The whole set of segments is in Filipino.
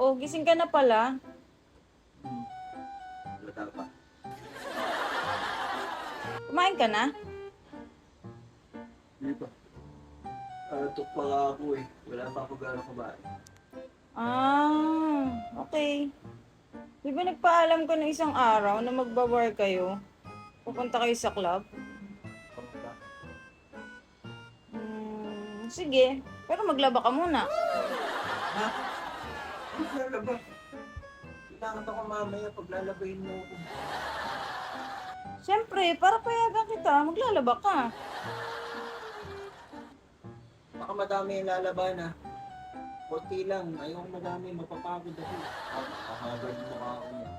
Oh, gising ka na pala. Wala pa. Kumain ka na? Hindi pa. Tuk pa nga ako eh. Wala pa ako gano'ng kumain. Ah, okay. Di ba nagpaalam ka ng isang araw na magbabar kayo? Pupunta kayo sa club? Sige. Pero maglaba ka muna. Ha? Maglalaba. Kailangan ako mamaya paglalabahin mo ako. Siyempre, para payagan kita, maglalaba ka. Baka madami yung lalaban ha. Kunti lang. Ayoko madami. Mapapagod ako. Makakagad mo mukha ako niya.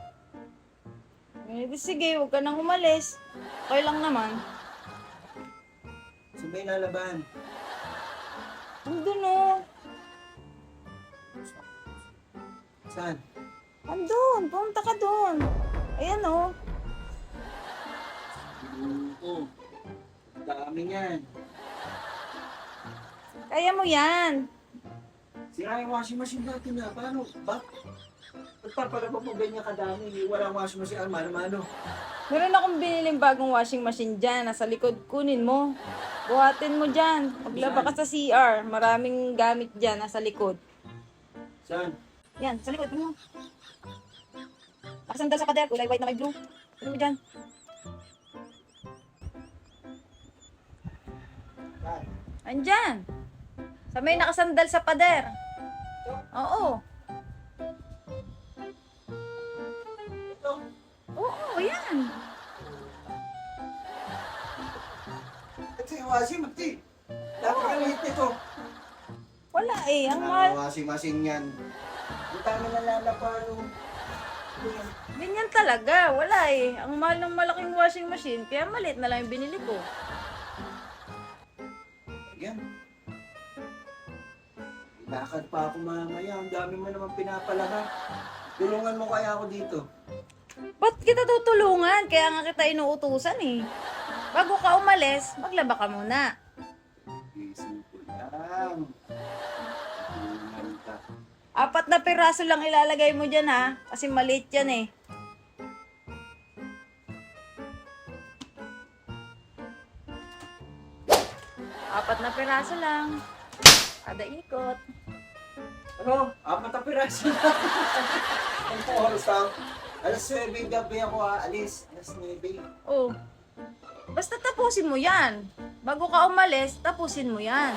Di sige, huwag ka nang umalis. Okay lang naman. Saan ba yung lalaban? Andun oh. Saan? Andun, pumunta ka dun. Ayan oh. Oo. Dami niyan. Kaya mo yan. Sira yung washing machine natin na. Paano? Magpapalaba mo ganyan kadami. Walang washing machine. Mano-mano. Meron akong biniling bagong washing machine dyan. Nasa likod, kunin mo. Buhatin mo dyan. Maglaba ka sa CR. Maraming gamit dyan. Nasa likod. Saan? Yan, sa likod mo. Nakasandal sa pader. Kulay white na may blue. Kunin mo dyan. Saan? Andyan. Sa may nakasandal sa pader. Oo. Ito. Oo, yan. Ito yung washing machine. Napakaliit nito. Wala eh. Ang mahal. Washing machine yan. Ang dami na lalapano. Ganyan talaga. Wala eh. Ang mahal ng malaking washing machine. Kaya maliit na lang yung binili ko. Yan. Lakad pa ako mamaya. Ang dami mo naman pinapalaba. Tulungan mo kaya ako dito. Ba't kita tutulungan? Kaya nga kita inuutusan eh. Bago ka umalis, maglaba ka muna. Simple lang. Tulungan ka. 4 na piraso lang ilalagay mo dyan ha. Kasi maliit yan eh. Apat na piraso lang. Kada ikot. Ano? 4 na piraso na. Ang oras lang. Alas 9 gabi ako aalis. Alas 9. Oh. Basta tapusin mo yan. Bago ka umalis, tapusin mo yan.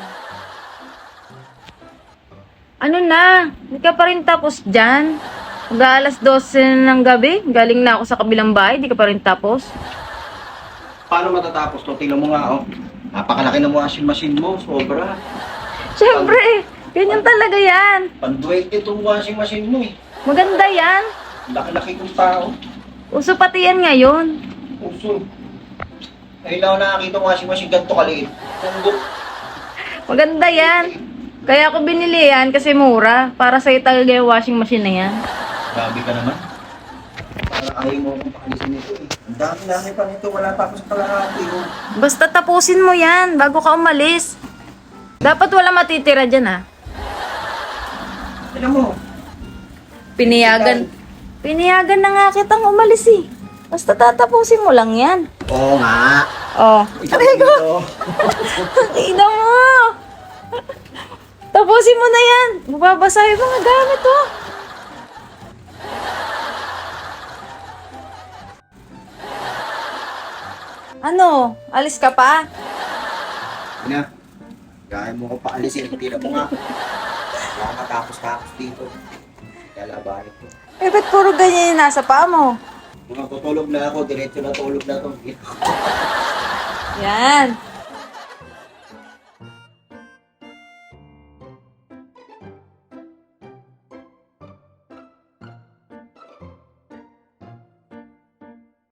Ano na? Hindi ka pa rin tapos dyan? Mag-aalas 12 ng gabi? Galing na ako sa kabilang bahay, di ka pa rin tapos? Paano matatapos to? Tingnan mo nga, oh. Napakalaki ng washing machine mo. Sobra. Siyempre, ganyan talaga yan. Pan-20 itong washing machine mo, eh. Maganda yan. Laki-laki kong tao. Uso pati yan ngayon. Puso. Ngayon lang ako nakakita ng washing machine ganito kaliit. Tunggok. Maganda yan. Kaya ako binili yan kasi mura. Para sa'yo talaga yung washing machine na yan. Grabe ka naman. Parang ayaw mo akong pakalisin nito, eh. Ang dami-dami pa nito. Wala pa ako sa kalahati, oh. Basta tapusin mo yan bago ka umalis. Dapat wala matitira dyan ha. Tignan mo. Piniyagan na nga kitang umalis eh. Basta tatapusin mo lang yan. Oo nga. Oh. Ikaw Aray ko! dito. Ina mo! Tapusin mo na yan. Mababasa yung mga gamit oh. Ano? Alis ka pa? Ina. Gaya mo ko paalisin. Tira mo nga. Wala matapos-tapos dito. Lalabahin ko. Eh, ba't puro ganyan yung nasa paa mo? Mga tutulog na ako. Diretso na tulog na to. Yan.